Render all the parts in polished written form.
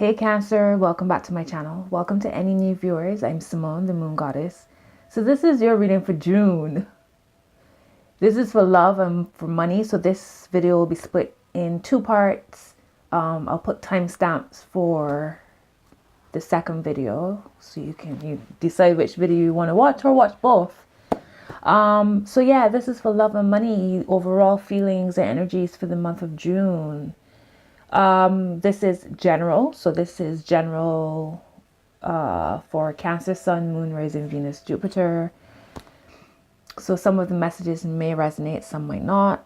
Hey Cancer, welcome back to my channel. Welcome to any new viewers. I'm Simone, the Moon Goddess. So this is your reading for June. This is for love and for money. So this video will be split in two parts. I'll put timestamps for the second video, so you decide which video you want to watch or watch both. So yeah, this is for love and money, overall feelings and energies for the month of June. This is general. So this is general for Cancer, Sun, Moon, Rising, Venus, Jupiter. So some of the messages may resonate, some might not.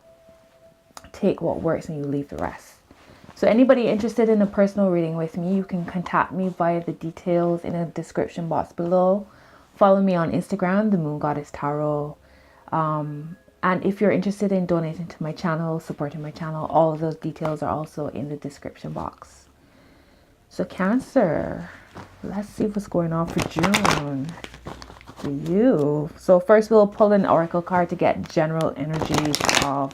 Take what works and you leave the rest. So anybody interested in a personal reading with me, you can contact me via the details in the description box below. Follow me on Instagram, the Moon Goddess Tarot. And if you're interested in donating to my channel, supporting my channel, all of those details are also in the description box. So Cancer, let's see what's going on for June for you. So first we'll pull an oracle card to get general energies of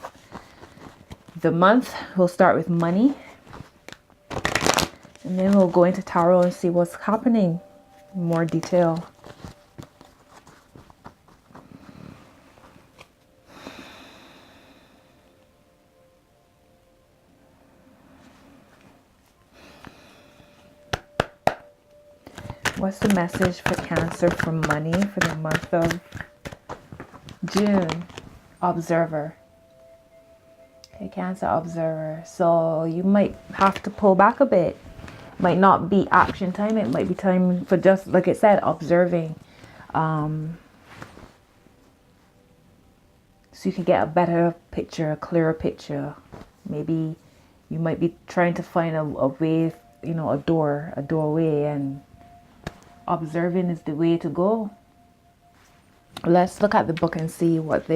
the month. We'll start with money. And then we'll go into tarot and see what's happening in more detail. What's the message for Cancer for money for the month of June? Observer. Okay, Cancer, observer. So you might have to pull back a bit. Might not be action time. It might be time for just, like I said, observing. So you can get a better picture, a clearer picture. Maybe you might be trying to find a way, you know, a doorway, and observing is the way to go. Let's look at the book and see what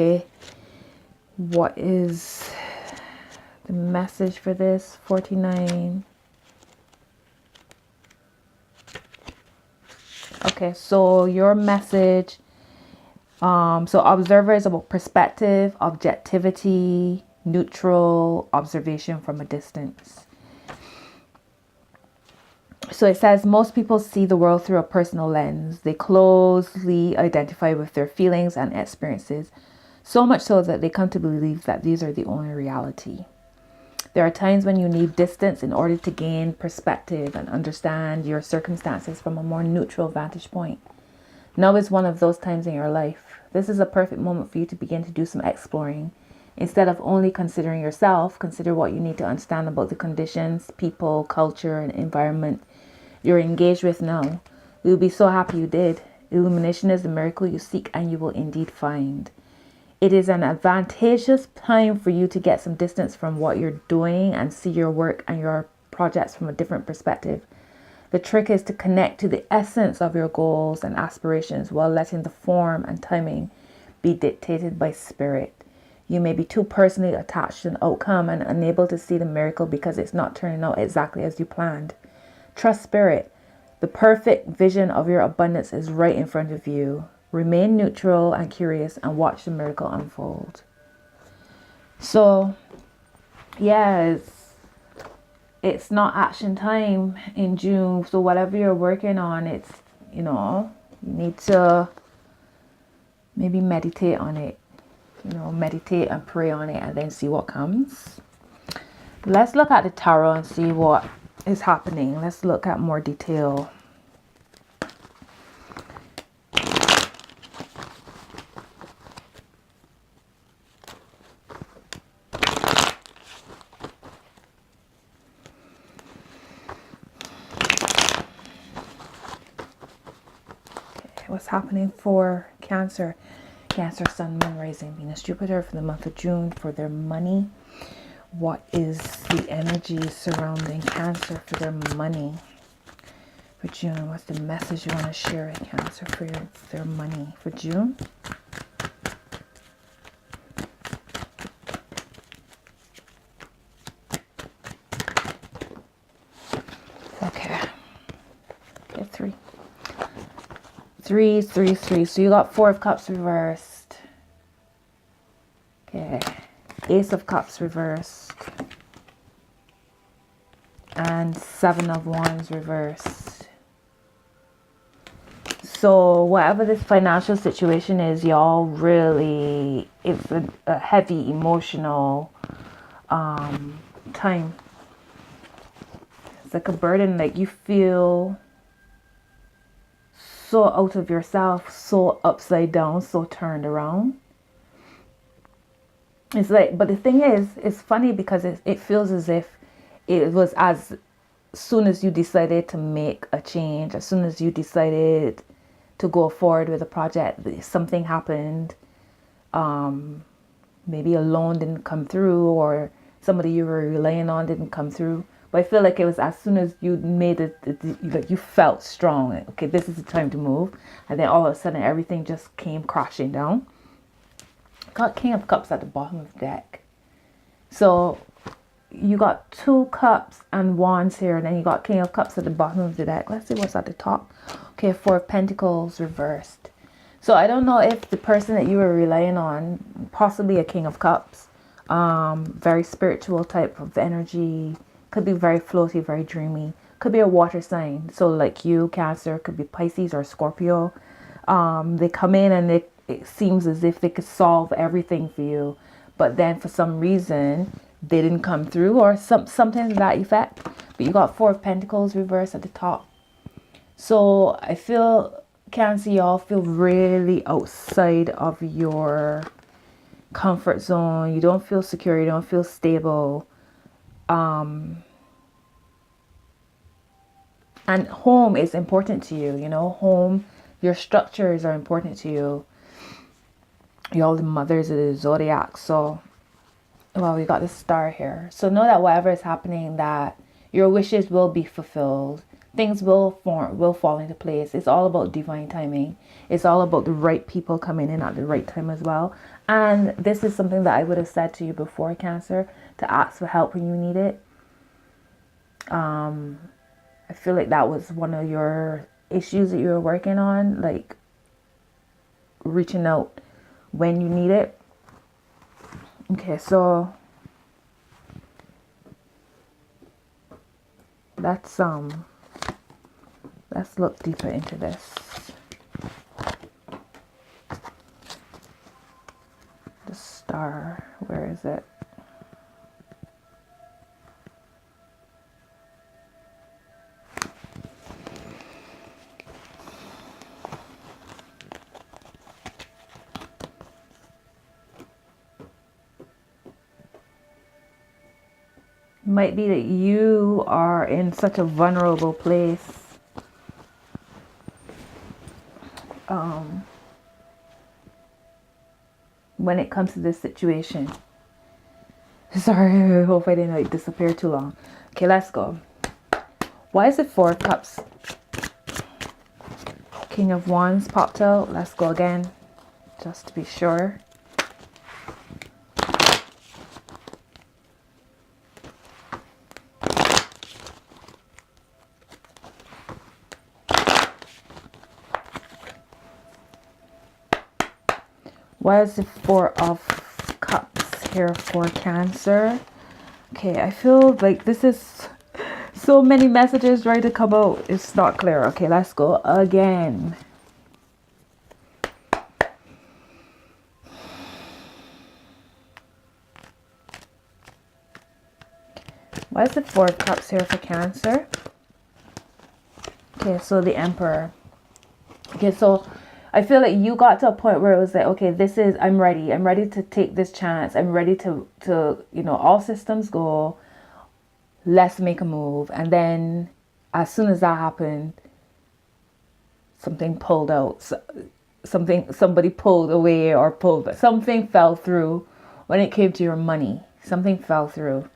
is the message for this. 49. Okay, so your message, so observer is about perspective, objectivity, neutral observation from a distance. So it says most people see the world through a personal lens. They closely identify with their feelings and experiences, so much so that they come to believe that these are the only reality. There are times when you need distance in order to gain perspective and understand your circumstances from a more neutral vantage point. Now is one of those times in your life. This is a perfect moment for you to begin to do some exploring. Instead of only considering yourself, consider what you need to understand about the conditions, people, culture, and environment you're engaged with now. You'll be so happy you did. Illumination is the miracle you seek, and you will indeed find. It is an advantageous time for you to get some distance from what you're doing and see your work and your projects from a different perspective. The trick is to connect to the essence of your goals and aspirations while letting the form and timing be dictated by spirit. You may be too personally attached to an outcome and unable to see the miracle because it's not turning out exactly as you planned. Trust spirit. The perfect vision of your abundance is right in front of you. Remain neutral and curious and watch the miracle unfold. So, yes, it's not action time in June. So whatever you're working on, it's, you know, you need to maybe meditate on it. You know, meditate and pray on it and then see what comes. Let's look at the tarot and see what is happening. Let's look at more detail. What's happening for Cancer? Cancer, Sun, Moon, Rising, Venus, Jupiter for the month of June for their money. What is the energy surrounding Cancer for their money for June? What's the message you want to share with Cancer for their money for June? Okay. Okay, 3. 3, 3, 3. So you got 4 of Cups reversed. Okay. Ace of Cups reversed. And and 7 of Wands reversed. So whatever this financial situation is, y'all, really, it's a heavy emotional time. It's like a burden, like you feel so out of yourself, so upside down, so turned around. It's like, but the thing is, it's funny because it feels as if it was as soon as you decided to make a change, as soon as you decided to go forward with a project, something happened. Maybe a loan didn't come through, or somebody you were relying on didn't come through. But I feel like it was as soon as you made it, like you felt strong. Okay, this is the time to move. And then all of a sudden, everything just came crashing down. Got King of Cups at the bottom of the deck. So you got 2 cups and wands here, and then you got King of Cups at the bottom of the deck. Let's see what's at the top. Okay, 4 of Pentacles reversed. So I don't know if the person that you were relying on, possibly a King of Cups, very spiritual type of energy, could be very floaty, very dreamy, could be a water sign. So like you, Cancer, could be Pisces or Scorpio. They come in and it seems as if they could solve everything for you, but then for some reason they didn't come through, or something to that effect. But you got 4 of Pentacles reversed at the top. So I feel, Cancer, y'all feel really outside of your comfort zone. You don't feel secure, you don't feel stable. And home is important to you, you know, home, your structures are important to you. You're all the mothers of the zodiac. So, well, we got the Star here. So know that whatever is happening, that your wishes will be fulfilled. Things will fall into place. It's all about divine timing. It's all about the right people coming in at the right time as well. And this is something that I would have said to you before, Cancer, to ask for help when you need it. I feel like that was one of your issues that you were working on, like reaching out when you need it. Okay, so let's look deeper into this. The Star, where is it? Might be that you are in such a vulnerable place. When it comes to this situation. Sorry, I hope I didn't like disappear too long. Okay, let's go. Why is it 4 of Cups? King of Wands popped out. Let's go again, just to be sure. Why is the 4 of Cups here for Cancer? Okay, I feel like this is so many messages ready to come out. It's not clear. Okay, let's go again. Why is the 4 of Cups here for Cancer? Okay, so the Emperor. Okay, so I feel like you got to a point where it was like, okay, this is, I'm ready to take this chance. I'm ready to, you know, all systems go. Let's make a move. And then as soon as that happened, something pulled out. Somebody pulled away, or something fell through when it came to your money. Something fell through.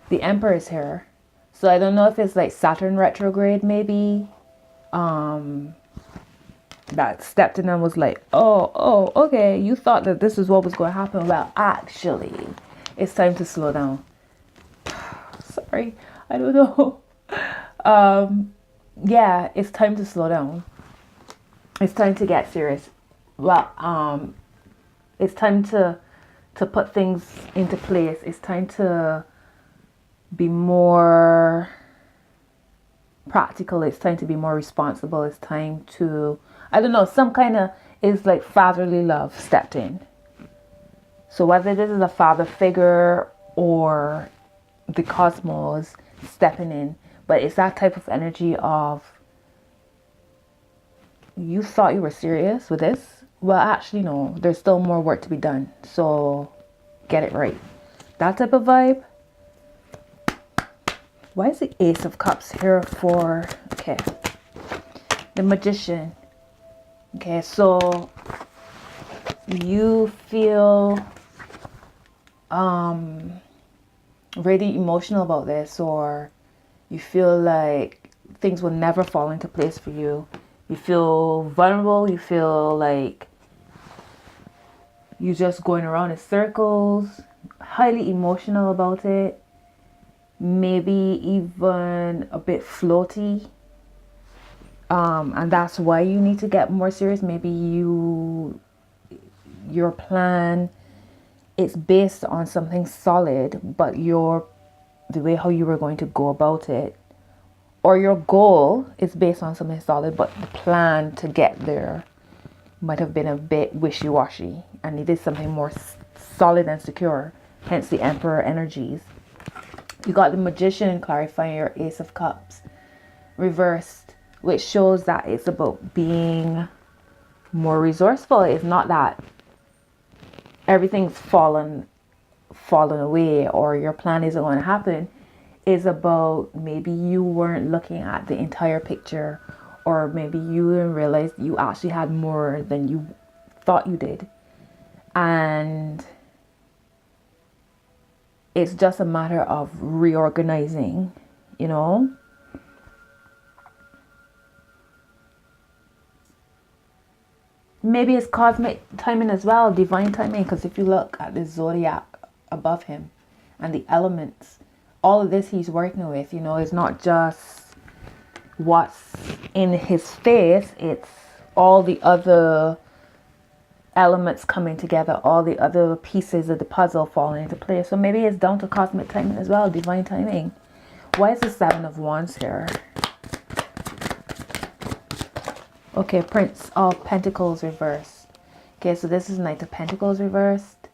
The Emperor is here. So I don't know if it's like Saturn retrograde, maybe. That stepped in and was like, oh, okay, you thought that this is what was going to happen. Well, actually, it's time to slow down. Sorry, I don't know. Yeah, it's time to slow down. It's time to get serious. Well, it's time to put things into place. It's time to be more practical. It's time to be more responsible. It's time to, I don't know, some kind of, is like fatherly love stepped in. So whether this is a father figure or the cosmos stepping in, but it's that type of energy of, you thought you were serious with this? Well, actually, no, there's still more work to be done. So get it right. That type of vibe. Why is the Ace of Cups here for, okay, the Magician. Okay, so you feel really emotional about this, or you feel like things will never fall into place for you. You feel vulnerable. You feel like you're just going around in circles, highly emotional about it, maybe even a bit floaty. And that's why you need to get more serious. Maybe your plan is based on something solid, but the way how you were going to go about it, or your goal is based on something solid, but the plan to get there might have been a bit wishy-washy and needed something more solid and secure, hence the Emperor energies. You got the Magician clarifying your Ace of Cups reversed, which shows that it's about being more resourceful. It's not that everything's fallen away or your plan isn't going to happen. It's about maybe you weren't looking at the entire picture, or maybe you didn't realize you actually had more than you thought you did. And it's just a matter of reorganizing, you know. Maybe it's cosmic timing as well, divine timing, because if you look at the zodiac above him and the elements, all of this he's working with, you know, it's not just what's in his face, it's all the other elements coming together, all the other pieces of the puzzle falling into place. So maybe it's down to cosmic timing as well, divine timing. Why is the Seven of Wands here? Okay, Prince of Pentacles reversed. Okay, so this is Knight of Pentacles reversed.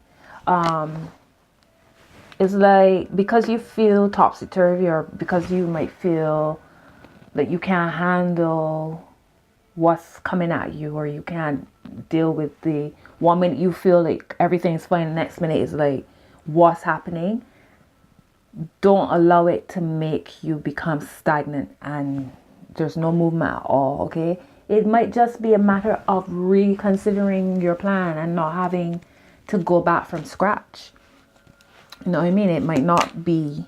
It's like, because you feel topsy-turvy, or because you might feel that you can't handle what's coming at you, or you can't deal with the 1 minute you feel like everything's fine, the next minute is like, what's happening? Don't allow it to make you become stagnant and there's no movement at all, okay? It might just be a matter of reconsidering your plan and not having to go back from scratch. You know what I mean? It might not be,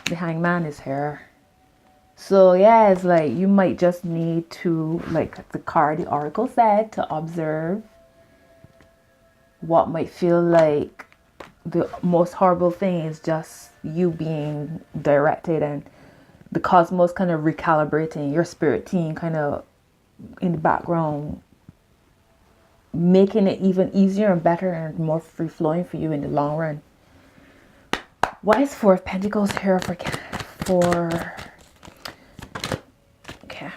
the Hangman is here. So yeah, it's like you might just need to, like the card, the Oracle said, to observe what might feel like the most horrible thing is just you being directed, and the cosmos kind of recalibrating, your spirit team kind of in the background, making it even easier and better and more free-flowing for you in the long run. Why is Four of Pentacles here for okay,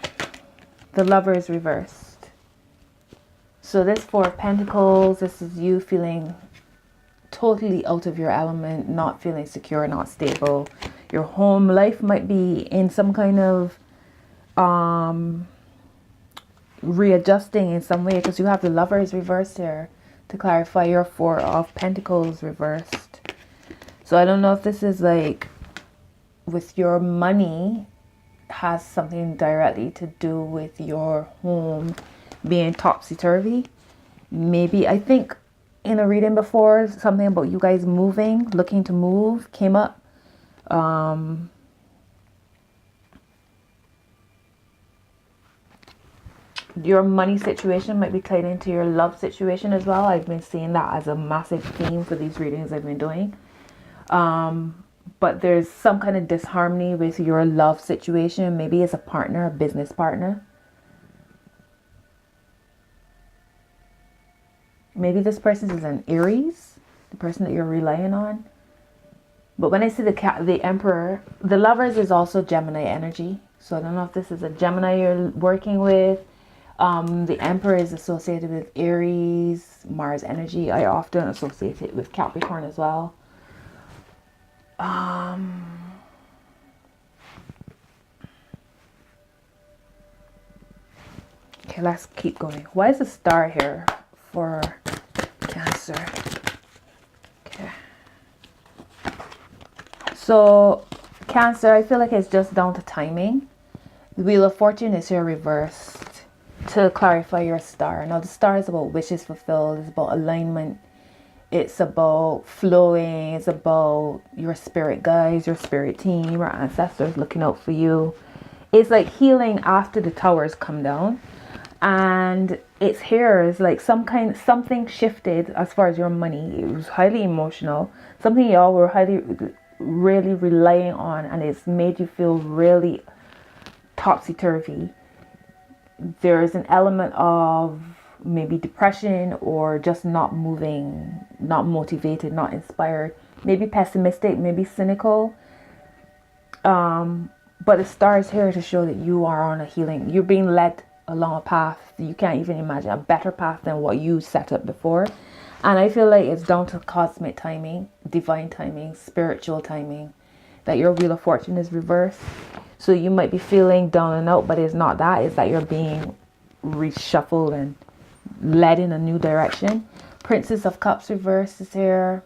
the Lovers reversed? So this Four of Pentacles, this is you feeling totally out of your element, not feeling secure, not stable. Your home life might be in some kind of readjusting in some way, because you have the Lovers reversed here to clarify your Four of Pentacles reversed. So I don't know if this is like with your money, has something directly to do with your home being topsy-turvy. Maybe, I think in a reading before, something about you guys moving, looking to move came up. Your money situation might be tied into your love situation as well. I've been seeing that as a massive theme for these readings I've been doing. But there's some kind of disharmony with your love situation. Maybe it's a partner, a business partner. Maybe this person is an Aries, the person that you're relying on. But when I see the Emperor, the Lovers is also Gemini energy. So I don't know if this is a Gemini you're working with. The Emperor is associated with Aries, Mars energy. I often associate it with Capricorn as well. Okay, let's keep going. Why is the star here for Cancer? Okay. So Cancer, I feel like it's just down to timing. The Wheel of Fortune is here reversed to clarify your star. Now the star is about wishes fulfilled. It's about alignment. It's about flowing. It's about your spirit guides, your spirit team, your ancestors looking out for you. It's like healing after the towers come down. And it's here. It's like something shifted as far as your money. It was highly emotional. Something y'all were really relying on, and it's made you feel really topsy-turvy. There's an element of maybe depression or just not moving, not motivated, not inspired, maybe pessimistic, maybe cynical. But the star is here to show that you are on a healing. You're being led along a path you can't even imagine, a better path than what you set up before. And I feel like it's down to cosmic timing, divine timing, spiritual timing, that your Wheel of Fortune is reversed. So you might be feeling down and out, but it's not that. It's that you're being reshuffled and led in a new direction. Princess of Cups reversed is here.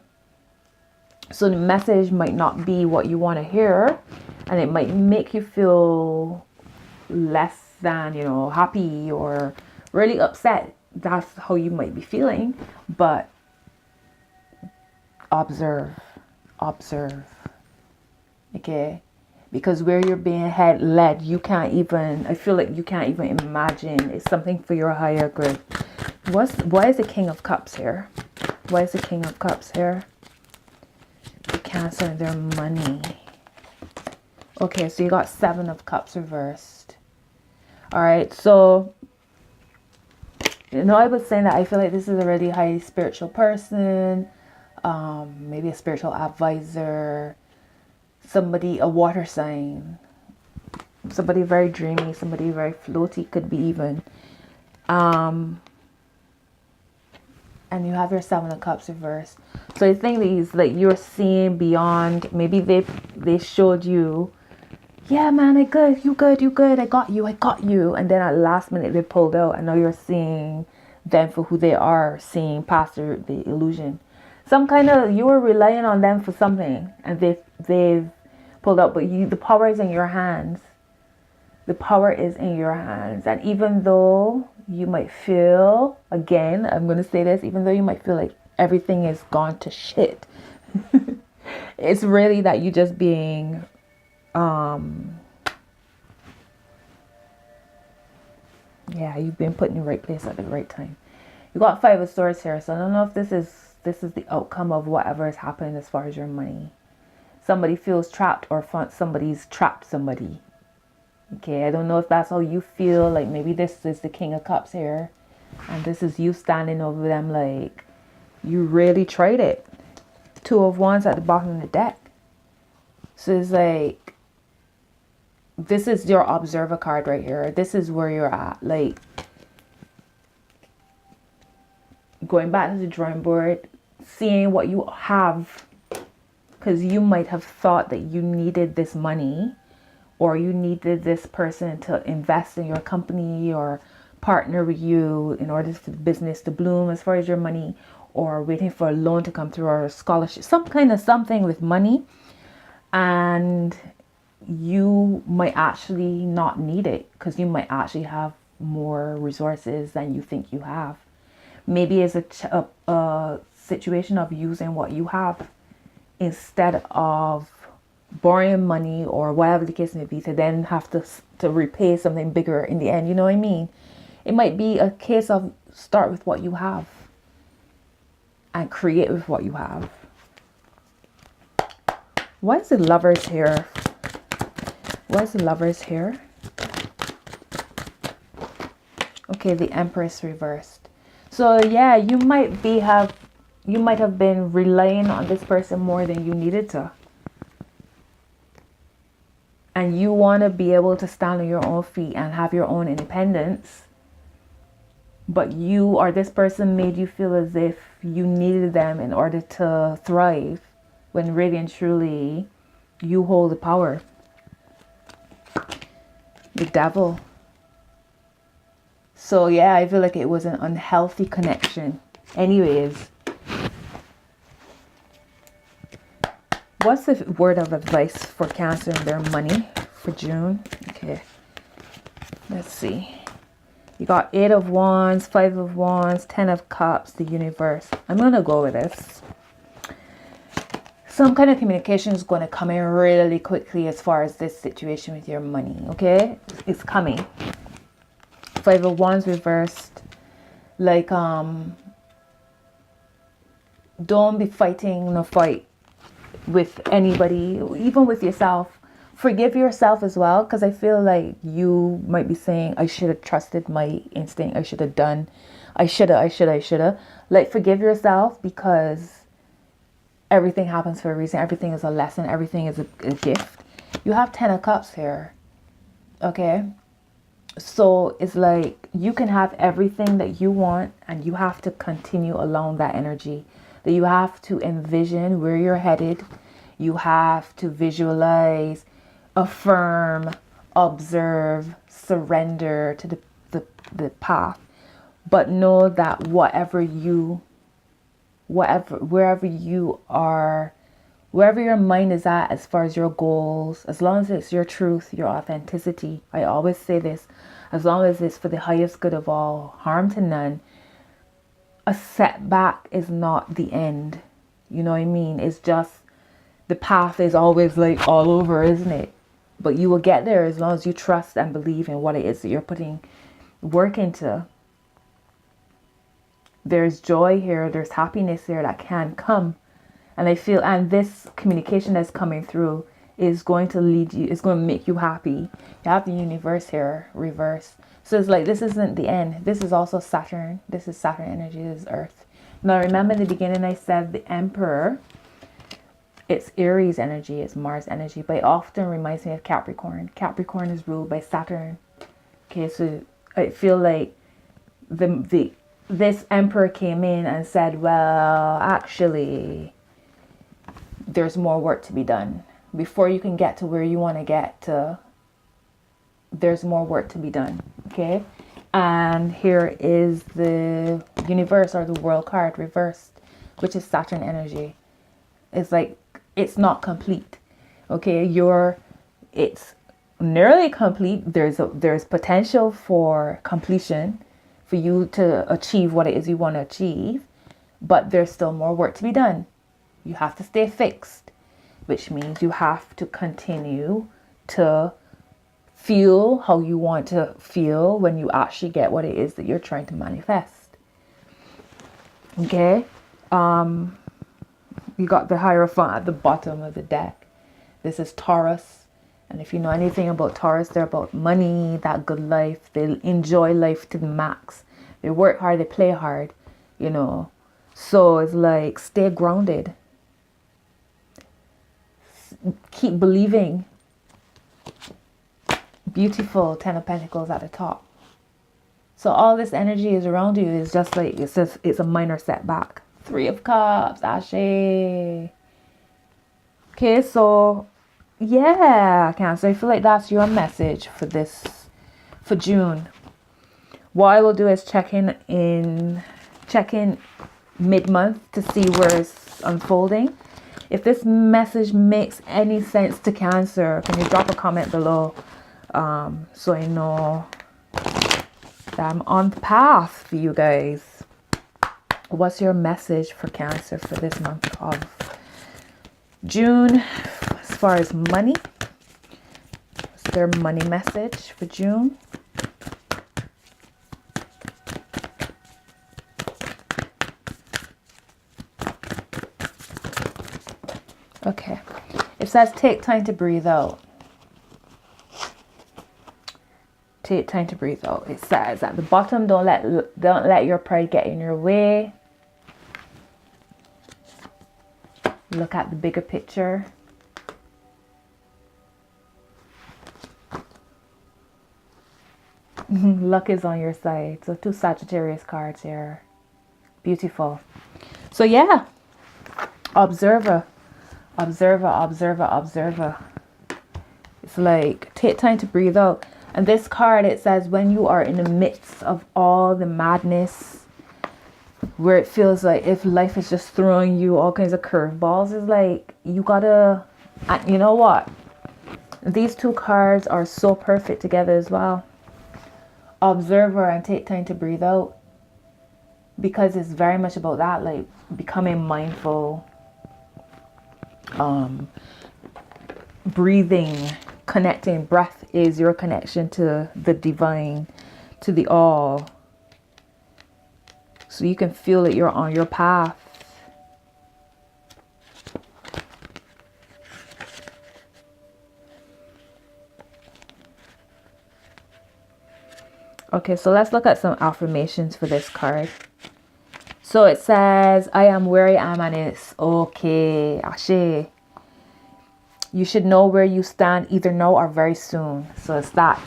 So the message might not be what you want to hear, and it might make you feel less than, happy or really upset. That's how you might be feeling. But observe. Okay? Because where you're being led, I feel like you can't even imagine. It's something for your higher good. Why is the King of Cups here? Why is the King of Cups here? The Cancer and their money. Okay, so you got 7 of Cups reversed. All right, so I was saying that I feel like this is a really highly spiritual person, maybe a spiritual advisor, somebody, a water sign, somebody very dreamy, somebody very floaty, could be even. And you have your 7 of Cups reversed. So I think these, like, you're seeing beyond. Maybe they showed you, yeah, man, you good, I got you. And then at the last minute they pulled out, and now you're seeing them for who they are, seeing past the illusion. You were relying on them for something, and they've pulled out, but the power is in your hands. The power is in your hands. And even though you might feel, again, I'm going to say this, even though you might feel like everything is gone to shit, it's really that you just being you've been put in the right place at the right time. You got 5 of Swords here, so I don't know if this is the outcome of whatever is happening as far as your money. Somebody feels trapped, or somebody's trapped somebody. Okay, I don't know if that's how you feel. Like, maybe this is the King of Cups here, and this is you standing over them like you really tried it. 2 of Wands at the bottom of the deck. So it's like, this is your observer card right here. This is where you're at. Like, going back to the drawing board, seeing what you have. Because you might have thought that you needed this money, or you needed this person to invest in your company or partner with you in order for the business to bloom as far as your money, or waiting for a loan to come through, or a scholarship, some kind of something with money. And you might actually not need it, because you might actually have more resources than you think you have. Maybe it's a situation of using what you have instead of borrowing money or whatever the case may be, to then have to repay something bigger in the end. You know what I mean? It might be a case of start with what you have and create with what you have. Why is the Lovers here? Why is the Lovers here? Okay, the Empress reversed. So yeah, you might have been relying on this person more than you needed to. and you want to be able to stand on your own feet and have your own independence, but you or this person made you feel as if you needed them in order to thrive, when really and truly you hold the power. The devil. So yeah, I feel like it was an unhealthy connection. Anyways, what's the word of advice for Cancer and their money for June? Okay, let's see. You got 8 of Wands, 5 of Wands, 10 of Cups, the Universe. I'm going to go with this. Some kind of communication is going to come in really quickly as far as this situation with your money, okay? It's coming. 5 of Wands reversed. Like, don't be fighting the fight with anybody, even with yourself. Forgive yourself as well, because I feel like you might be saying, I should have trusted my instinct. I should have done. I should have. Like, forgive yourself, because everything happens for a reason. Everything is a lesson. Everything is a gift. You have 10 of Cups here. Okay? So it's like you can have everything that you want, and you have to continue along that energy. That you have to envision where you're headed. You have to visualize, affirm, observe, surrender to the path. But know that wherever you are, wherever your mind is at as far as your goals, as long as it's your truth, your authenticity, I always say this, as long as it's for the highest good of all, harm to none, a setback is not the end. You know what I mean? It's just, the path is always like all over, isn't it? But you will get there as long as you trust and believe in what it is that you're putting work into. There's joy here. There's happiness there that can come. And I feel, and this communication that's coming through is going to lead you, it's going to make you happy. You have the Universe here, reversed. So it's like, this isn't the end. This is also Saturn. This is Saturn energy. This is Earth. Now, remember in the beginning I said the Emperor, it's Aries energy, it's Mars energy, but it often reminds me of Capricorn. Capricorn is ruled by Saturn. Okay, so I feel like this Emperor came in and said, well, actually, there's more work to be done. Before you can get to where you want to get to, there's more work to be done. Okay, and here is the Universe, or the World card reversed, which is Saturn energy. It's like, it's not complete. Okay, it's nearly complete. There's potential for completion, for you to achieve what it is you want to achieve, but there's still more work to be done. You have to stay fixed, which means you have to continue to feel how you want to feel when you actually get what it is that you're trying to manifest. Okay, you got the Hierophant at the bottom of the deck. This is Taurus. And if you know anything about Taurus, they're about money, that good life. They enjoy life to the max. They work hard, they play hard, you know. So it's like, stay grounded. Keep believing. Beautiful 10 of Pentacles at the top. So all this energy is around you is just like, it's a minor setback. 3 of Cups, Ashe. Okay, so yeah, Cancer, I feel like that's your message for June. What I will do is check in mid-month to see where it's unfolding. If this message makes any sense to Cancer, can you drop a comment below, so I know that I'm on the path for you guys. What's your message for Cancer for this month of June as far as money? What's their money message for June? Okay, it says take time to breathe out. Take time to breathe out. It says at the bottom, don't let your pride get in your way. Look at the bigger picture. Luck is on your side. So 2 Sagittarius cards here. Beautiful. So yeah, observer, observer, observer, observer. It's like, take time to breathe out. And this card, it says, when you are in the midst of all the madness, where it feels like if life is just throwing you all kinds of curveballs, it's like, you gotta, you know what? These 2 cards are so perfect together as well. Observer and take time to breathe out. Because it's very much about that, like becoming mindful, breathing, connecting. Breath is your connection to the divine, to the all. So you can feel that you're on your path. Okay, so let's look at some affirmations for this card. So it says, I am where I am and it's okay. Ashe. You should know where you stand either now or very soon. So it's that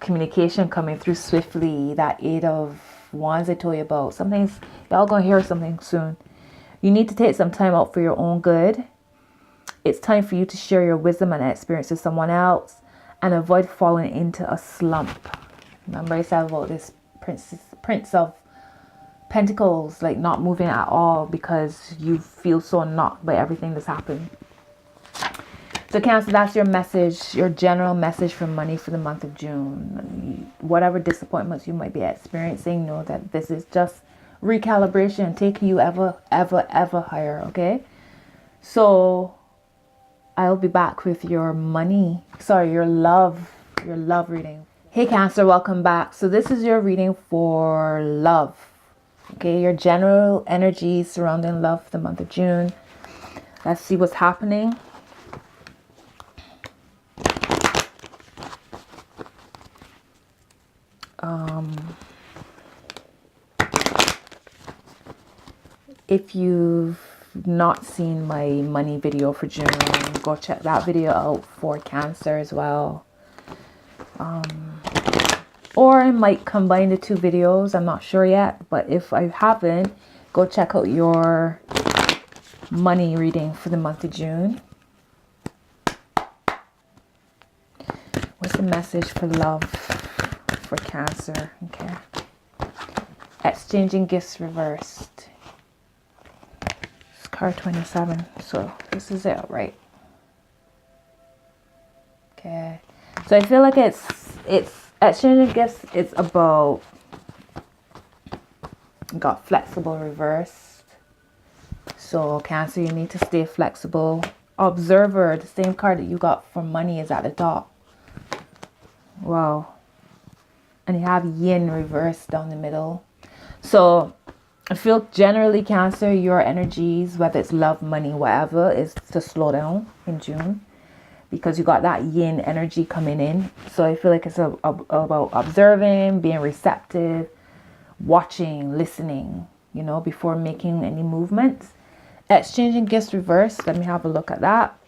communication coming through swiftly. That 8 of Wands I told you about. Something's, y'all gonna hear something soon. You need to take some time out for your own good. It's time for you to share your wisdom and experience with someone else. And avoid falling into a slump. Remember I said about this Prince of Pentacles, like not moving at all because you feel so knocked by everything that's happened. So Cancer, that's your message, your general message for money for the month of June. Whatever disappointments you might be experiencing, know that this is just recalibration, taking you ever higher, okay? So I'll be back with your love reading. Hey Cancer, welcome back. So this is your reading for love. Okay, your general energy surrounding love for the month of June. Let's see what's happening. If you've not seen my money video for June, go check that video out for Cancer as well. Or I might combine the 2 videos. I'm not sure yet. But if I haven't, go check out your money reading for the month of June. What's the message for love for Cancer? Okay. Exchanging gifts reversed. It's card 27. So this is it, right? Okay. So I feel like it's exchanging gifts. It's about, got flexible reversed. So Cancer, you need to stay flexible. Observer, the same card that you got for money, is at the top. Wow. And you have yin reversed down the middle. So I feel generally Cancer, your energies, whether it's love, money, whatever, is to slow down in June. Because you got that yin energy coming in. So I feel like it's about observing, being receptive, watching, listening, you know, before making any movements. Exchanging gifts reversed. Let me have a look at that.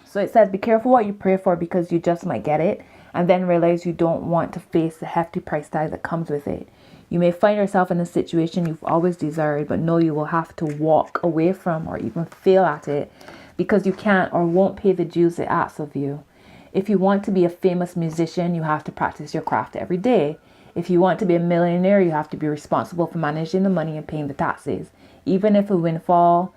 So it says, be careful what you pray for because you just might get it. And then realize you don't want to face the hefty price tag that comes with it. You may find yourself in a situation you've always desired, but know you will have to walk away from or even fail at it. Because you can't or won't pay the dues it asks of you. If you want to be a famous musician, you have to practice your craft every day. If you want to be a millionaire, you have to be responsible for managing the money and paying the taxes. Even a windfall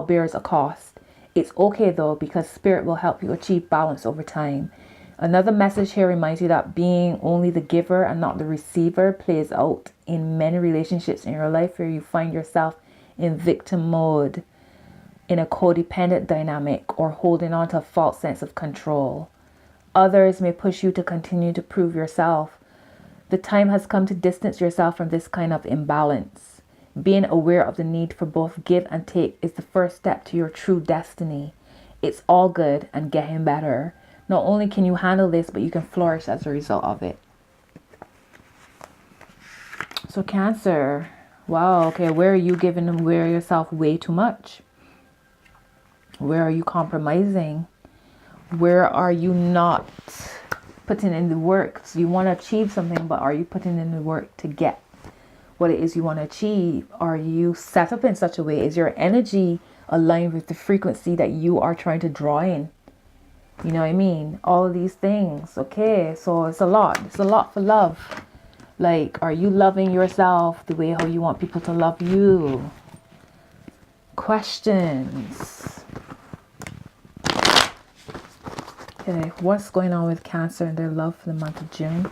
bears a cost. It's okay though, because spirit will help you achieve balance over time. Another message here reminds you that being only the giver and not the receiver plays out in many relationships in your life where you find yourself in victim mode, in a codependent dynamic, or holding on to a false sense of control. Others may push you to continue to prove yourself. The time has come to distance yourself from this kind of imbalance. Being aware of the need for both give and take is the first step to your true destiny. It's all good and getting better. Not only can you handle this, but you can flourish as a result of it. So Cancer, wow, okay, where are you giving yourself way too much? Where are you compromising? Where are you not putting in the work? So you want to achieve something, but are you putting in the work to get what it is you want to achieve? Are you set up in such a way? Is your energy aligned with the frequency that you are trying to draw in? You know what I mean? All of these things. Okay, so it's a lot. It's a lot for love. Like, are you loving yourself the way how you want people to love you? Questions. Okay, what's going on with Cancer and their love for the month of June?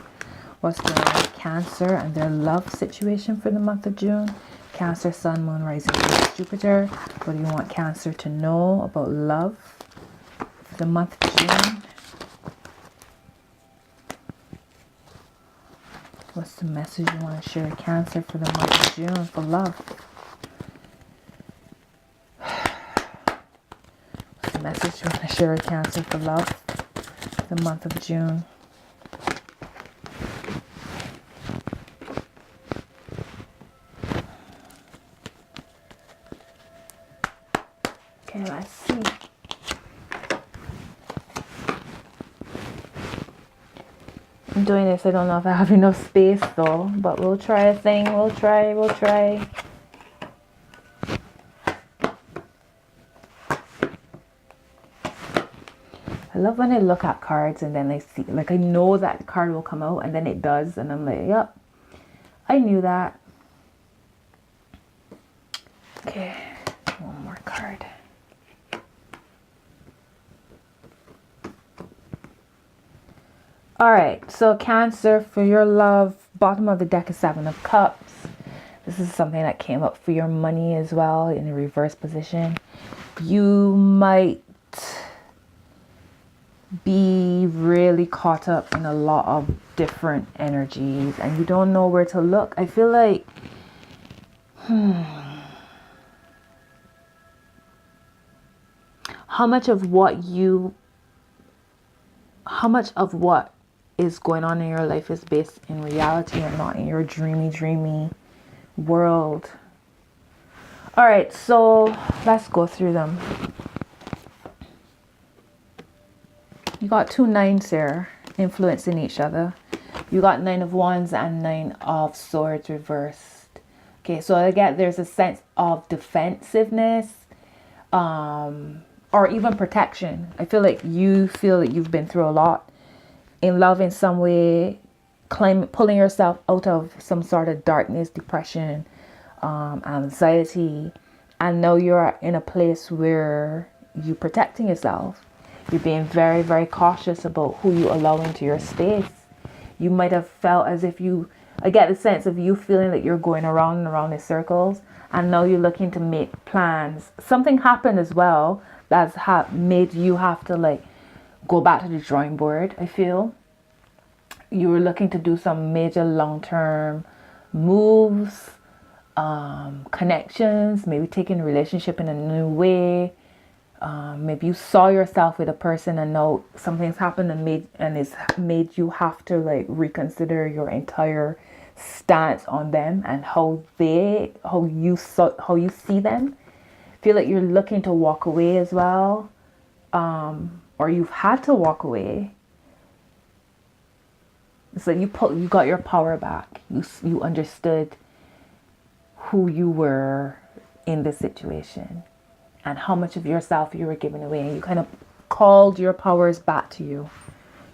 What's going on with Cancer and their love situation for the month of June? Cancer, Sun, Moon, Rising, Jupiter. What do you want Cancer to know about love for the month of June? What's the message you want to share with Cancer for the month of June for love? What's the message you want to share with Cancer for love for the month of June? Okay, let's see. I'm doing this. I don't know if I have enough space though, but we'll try a thing. We'll try. I love when I look at cards and then I see, like, I know that card will come out and then it does. And I'm like, yep, I knew that. Okay, one more card. All right, so Cancer, for your love, bottom of the deck is Seven of Cups. This is something that came up for your money as well in the reverse position. You might be really caught up in a lot of different energies and you don't know where to look. I feel like, how much of what is going on in your life is based in reality and not in your dreamy world. All right, so let's go through them. You got two nines here influencing each other. You got Nine of Wands and Nine of Swords reversed. Okay, so again, there's a sense of defensiveness, or even protection. I feel like you feel that you've been through a lot in love in some way, pulling yourself out of some sort of darkness, depression, anxiety, and now you're in a place where you're protecting yourself. You're being very, very cautious about who you allow into your space. You might have felt as if I get the sense of you feeling that you're going around and around in circles, and now you're looking to make plans. Something happened as well that's made you have to, like, go back to the drawing board. I feel you were looking to do some major long-term moves, connections, maybe taking a relationship in a new way. Maybe you saw yourself with a person and now something's happened and it's made you have to, like, reconsider your entire stance on them and how you see them. Feel like you're looking to walk away as well, or you've had to walk away. It's like you got your power back. You understood who you were in the situation and how much of yourself you were giving away, and you kind of called your powers back to you.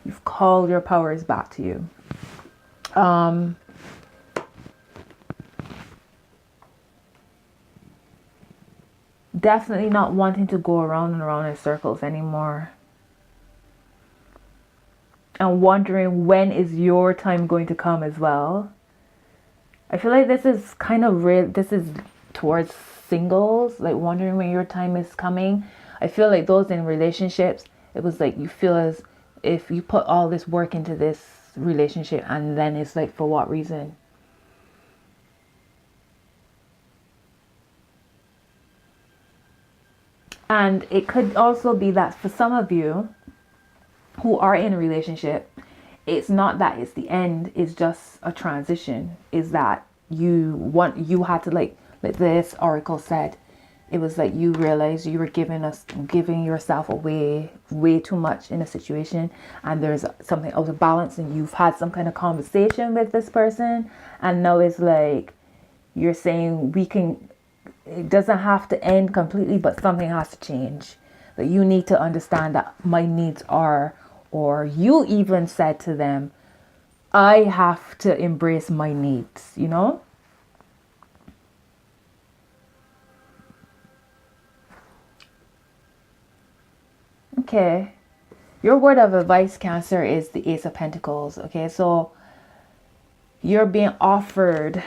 You've called your powers back to you. Definitely not wanting to go around and around in circles anymore. And wondering when is your time going to come as well. I feel like this is kind of real. This is towards singles, like wondering when your time is coming. I feel like those in relationships, it was like you feel as if you put all this work into this relationship and then it's like, for what reason? And it could also be that for some of you who are in a relationship, it's not that it's the end, it's just a transition. Is that you had to, like this oracle said, It was like you realized you were giving yourself away way too much in a situation, and there's something out of balance, and you've had some kind of conversation with this person, and now it's like you're saying it doesn't have to end completely, but something has to change. That you need to understand that my needs are, or you even said to them, I have to embrace my needs, you know? Okay. Your word of advice, Cancer, is the Ace of Pentacles. Okay, so you're being offered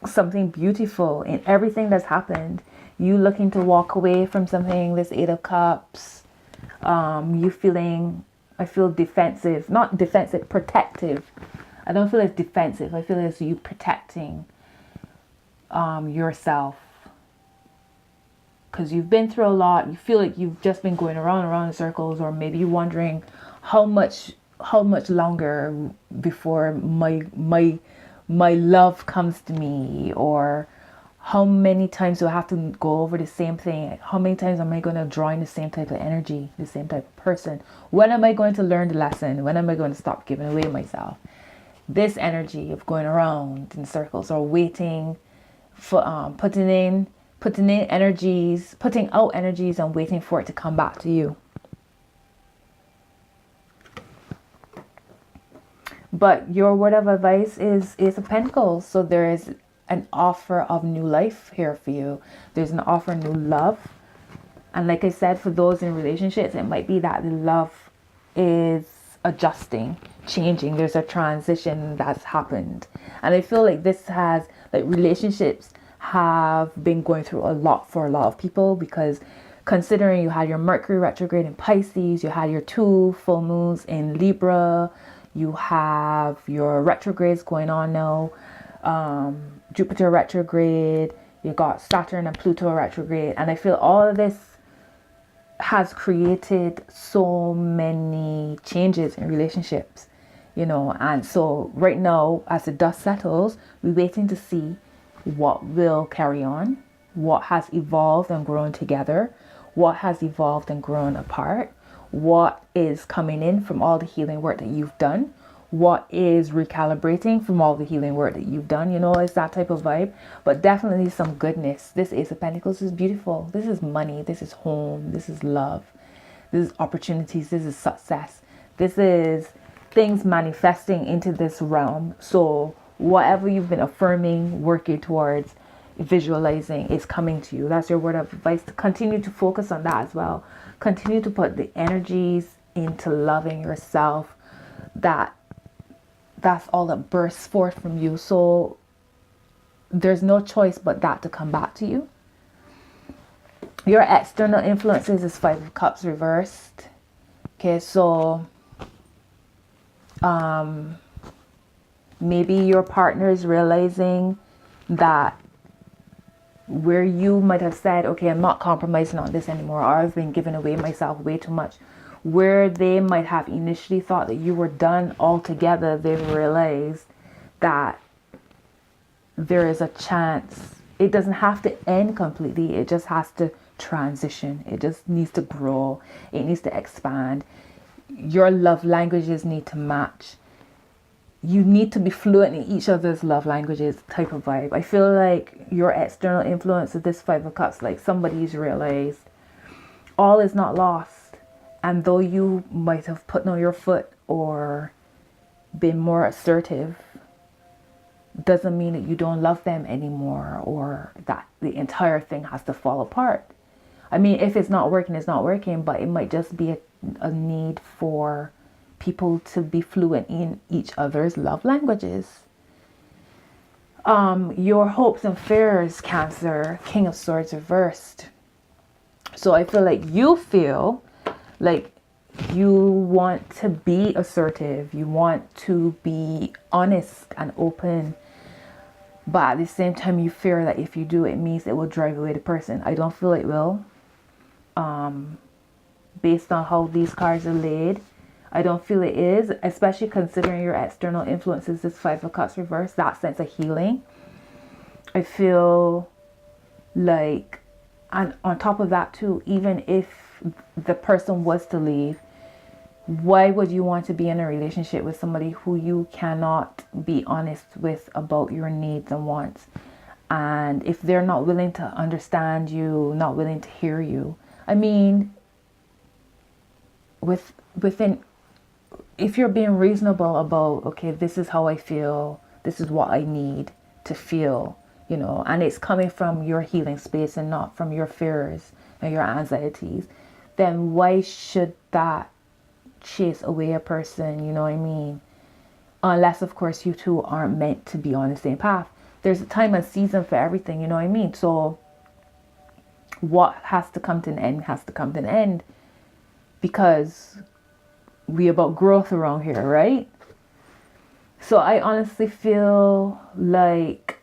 something beautiful in everything that's happened. You looking to walk away from something, this Eight of Cups. You feeling, I feel defensive, not defensive, protective. I don't feel it's defensive. I feel it's you protecting yourself. Because you've been through a lot. You feel like you've just been going around and around in circles, or maybe you're wondering how much longer before my love comes to me, or how many times do I have to go over the same thing? How many times am I going to draw in the same type of energy, the same type of person? When am I going to learn the lesson? When am I going to stop giving away myself? This energy of going around in circles, or waiting for putting out energies and waiting for it to come back to you. But your word of advice is Ace of Pentacles. So there is an offer of new life here for you. There's an offer of new love. And like I said, for those in relationships, it might be that the love is adjusting, changing. There's a transition that's happened. And I feel like this has, like, relationships have been going through a lot for a lot of people, because considering you had your Mercury retrograde in Pisces, you had your 2 full moons in Libra, you have your retrogrades going on now, Jupiter retrograde, you got Saturn and Pluto retrograde, and I feel all of this has created so many changes in relationships, you know. And so right now, as the dust settles, we're waiting to see what will carry on, what has evolved and grown together, what has evolved and grown apart, what is coming in from all the healing work that you've done, what is recalibrating from all the healing work that you've done. You know, it's that type of vibe. But definitely some goodness. This Ace of Pentacles is beautiful. This is money. This is home. This is love. This is opportunities. This is success. This is things manifesting into this realm. So whatever you've been affirming, working towards, visualizing, is coming to you. That's your word of advice. To continue to focus on that as well. Continue to put the energies into loving yourself. That's all that bursts forth from you. So there's no choice but that to come back to you. Your external influences is 5 of Cups reversed. Okay, so maybe your partner is realizing that where you might have said, okay, I'm not compromising on this anymore, or I've been giving away myself way too much, where they might have initially thought that you were done altogether, they've realized that there is a chance. It doesn't have to end completely. It just has to transition. It just needs to grow. It needs to expand. Your love languages need to match. You need to be fluent in each other's love languages type of vibe. I feel like your external influence of this 5 of Cups, like somebody's realized all is not lost. And though you might have put on your foot or been more assertive, doesn't mean that you don't love them anymore, or that the entire thing has to fall apart. I mean, if it's not working, it's not working, but it might just be a need for people to be fluent in each other's love languages. Your hopes and fears, Cancer, King of Swords reversed. So I feel like you feel like you want to be assertive, you want to be honest and open, but at the same time you fear that if you do, it means it will drive away the person. I don't feel it will. Based on how these cards are laid, I don't feel it is, especially considering your external influences, this 5 of Cups reversed, that sense of healing. I feel Like, and on top of that too, even if the person was to leave, why would you want to be in a relationship with somebody who you cannot be honest with about your needs and wants? And if they're not willing to understand you, not willing to hear you, I mean, within, if you're being reasonable about, okay, this is how I feel, this is what I need to feel, you know, and it's coming from your healing space and not from your fears and your anxieties, then why should that chase away a person? You know what I mean? Unless, of course, you two aren't meant to be on the same path. There's a time and season for everything, you know what I mean? So what has to come to an end has to come to an end, because we about growth around here, right? So I honestly feel like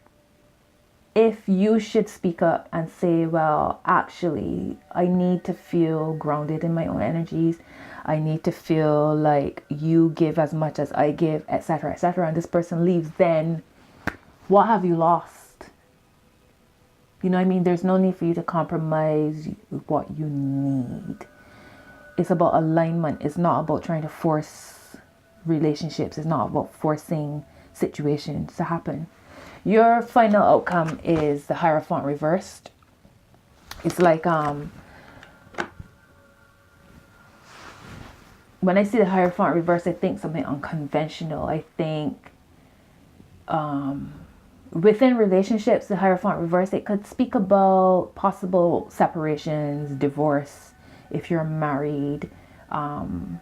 if you should speak up and say, well, actually, I need to feel grounded in my own energies. I need to feel like you give as much as I give, etc., etc., and this person leaves, then what have you lost? You know what I mean? There's no need for you to compromise what you need. It's about alignment. It's not about trying to force relationships. It's not about forcing situations to happen. Your final outcome is the Hierophant reversed. It's like, when I see the Hierophant reversed, I think something unconventional. I think within relationships, the Hierophant reversed, it could speak about possible separations, divorce, if you're married, some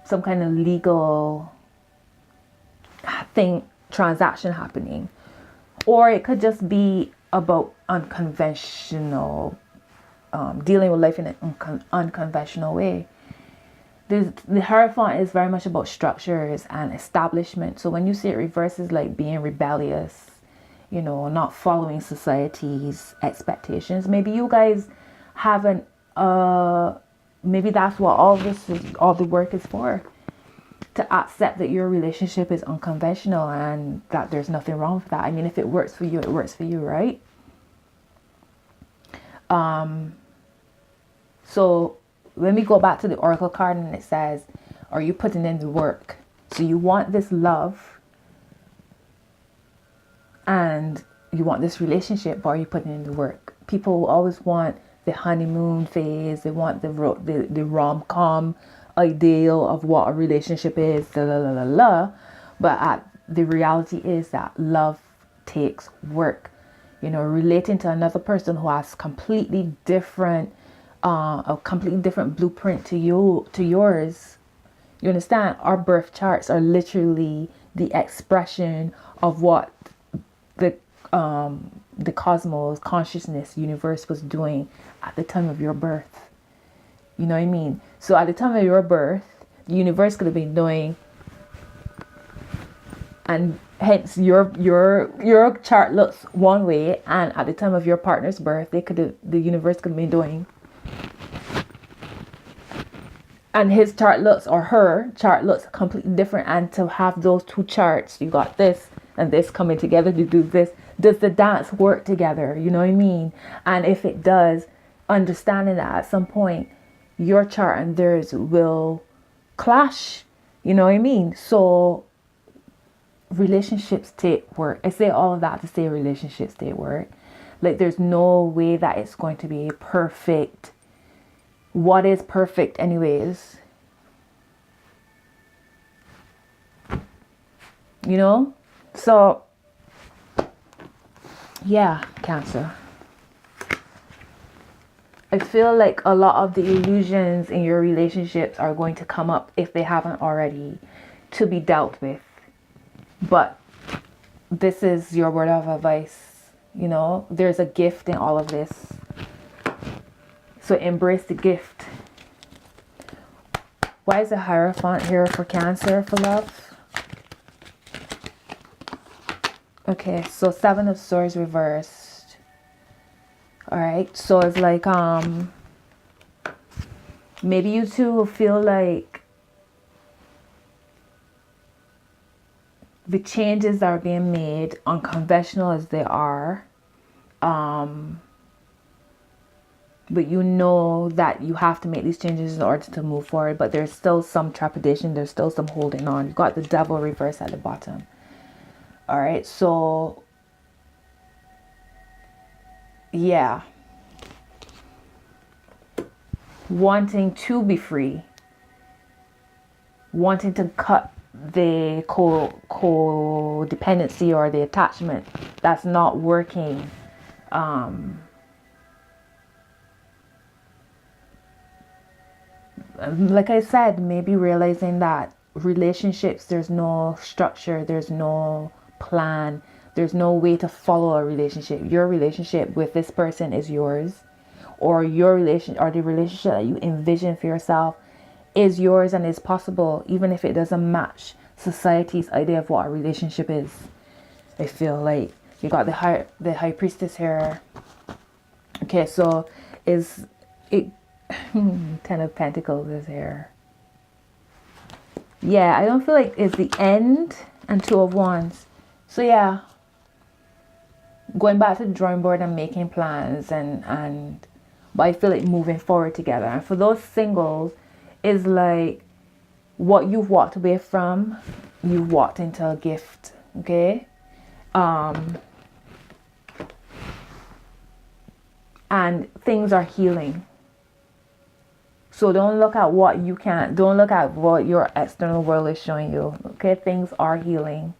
kind of legal thing, transaction happening. Or it could just be about unconventional, dealing with life in an unconventional way. The Hierophant is very much about structures and establishment. So when you see it reverses, like being rebellious, you know, not following society's expectations. Maybe you guys haven't, maybe that's what all the work is for. To accept that your relationship is unconventional and that there's nothing wrong with that. I mean, if it works for you, it works for you, right? So when we go back to the Oracle card and it says, are you putting in the work? So you want this love and you want this relationship, but are you putting in the work? People always want the honeymoon phase. They want the rom-com ideal of what a relationship is, but the reality is that love takes work. You know, relating to another person who has completely different a completely different blueprint to yours. You understand? Our birth charts are literally the expression of what the cosmos, consciousness, universe was doing at the time of your birth. You know what I mean? So at the time of your birth, the universe could have been doing, and hence your chart looks one way, and at the time of your partner's birth, the universe could have been doing, and his chart looks, or her chart looks completely different. And to have those two charts, you got this and this coming together to do this. Does the dance work together? You know what I mean? And if it does, understanding that at some point your chart and theirs will clash. You know what I mean? So relationships take work. I say all of that to say relationships take work. Like, there's no way that it's going to be perfect. What is perfect anyways? You know? So yeah, Cancer. I feel like a lot of the illusions in your relationships are going to come up, if they haven't already, to be dealt with. But this is your word of advice. You know, there's a gift in all of this. So embrace the gift. Why is the Hierophant here for Cancer for love? Okay, so 7 of Swords reversed. Alright, so it's like, maybe you two will feel like the changes that are being made, unconventional as they are, but you know that you have to make these changes in order to move forward. But there's still some trepidation. There's still some holding on. You got the devil reverse at the bottom. All right. So yeah, wanting to be free, wanting to cut the codependency or the attachment that's not working. Like I said, maybe realizing that relationships, there's no structure, there's no plan, there's no way to follow a relationship. Your relationship with this person is yours, or your relation, or the relationship that you envision for yourself is yours and is possible, even if it doesn't match society's idea of what a relationship is. I feel like you got the high priestess here. Okay, so is it Ten of Pentacles is here. Yeah, I don't feel like it's the end, and Two of Wands. So yeah, going back to the drawing board and making plans, but I feel like moving forward together. And for those singles, is like what you've walked away from, you've walked into a gift. Okay, and things are healing. So don't look at what you can't, don't look at what your external world is showing you. Okay, things are healing.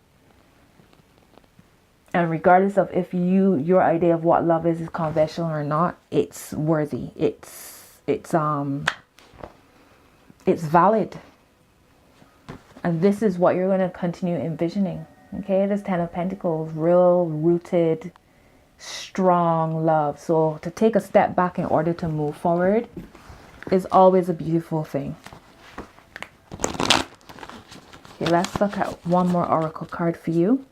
And regardless of if your idea of what love is conventional or not, it's worthy. It's valid. And this is what you're going to continue envisioning. Okay, this Ten of Pentacles, real rooted, strong love. So to take a step back in order to move forward is always a beautiful thing. Okay, let's look at one more oracle card for you.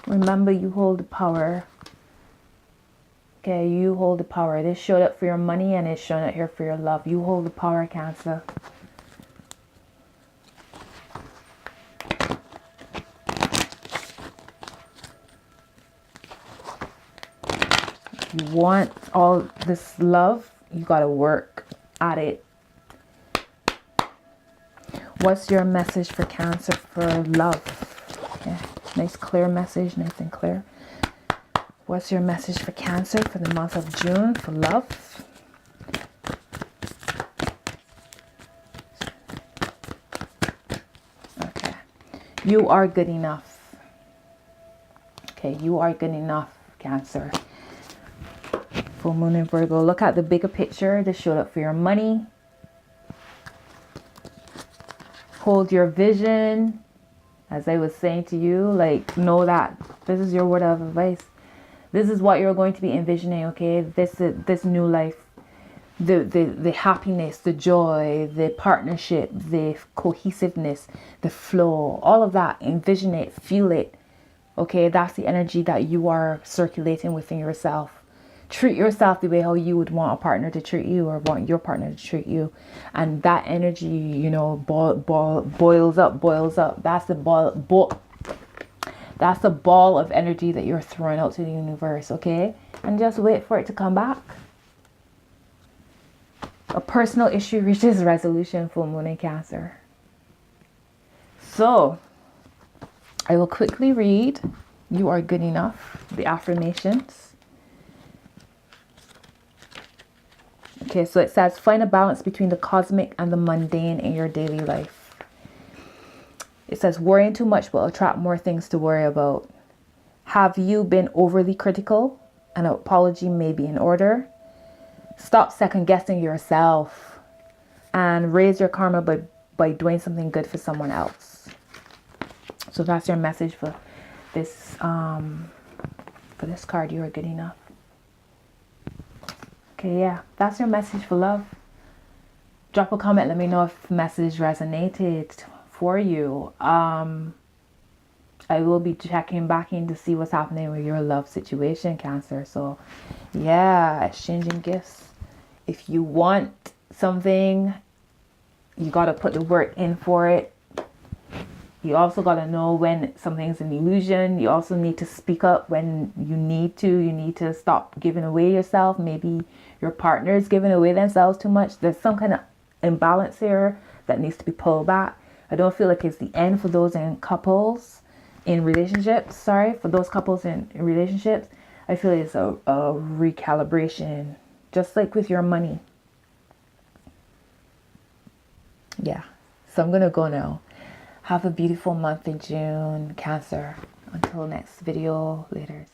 Remember, you hold the power. Okay, you hold the power. This showed up for your money and it's showing up here for your love. You hold the power, Cancer. You want all this love, you got to work at it. What's your message for Cancer for love? Yeah, nice clear message, nice and clear. What's your message for Cancer for the month of June for love? Okay, you are good enough. Okay, you are good enough, Cancer. Full moon in Virgo. Look at the bigger picture. This showed up for your money. Hold your vision. As I was saying to you, like, know that this is your word of advice. This is what you're going to be envisioning, okay? This new life. The happiness, the joy, the partnership, the cohesiveness, the flow, all of that. Envision it, feel it. Okay, that's the energy that you are circulating within yourself. Treat yourself the way how you would want a partner to treat you, or want your partner to treat you. And that energy, you know, boils up. That's the ball of energy that you're throwing out to the universe, okay? And just wait for it to come back. A personal issue reaches resolution, full moon in Cancer. So, I will quickly read You Are Good Enough, the affirmations. Okay, so it says, find a balance between the cosmic and the mundane in your daily life. It says, worrying too much will attract more things to worry about. Have you been overly critical? An apology may be in order. Stop second guessing yourself and raise your karma by doing something good for someone else. So that's your message for this card. You are good enough. Okay, yeah, that's your message for love. Drop a comment, let me know if the message resonated for you. I will be checking back in to see what's happening with your love situation, Cancer. So yeah, exchanging gifts. If you want something, you got to put the work in for it. You also got to know when something's an illusion. You also need to speak up when you need to. You need to stop giving away yourself. Maybe your partner is giving away themselves too much. There's some kind of imbalance here that needs to be pulled back. I don't feel like it's the end for those in couples, in relationships. Sorry, for those couples in relationships. I feel it's a recalibration, just like with your money. Yeah. So I'm going to go now. Have a beautiful month in June, Cancer. Until next video, later.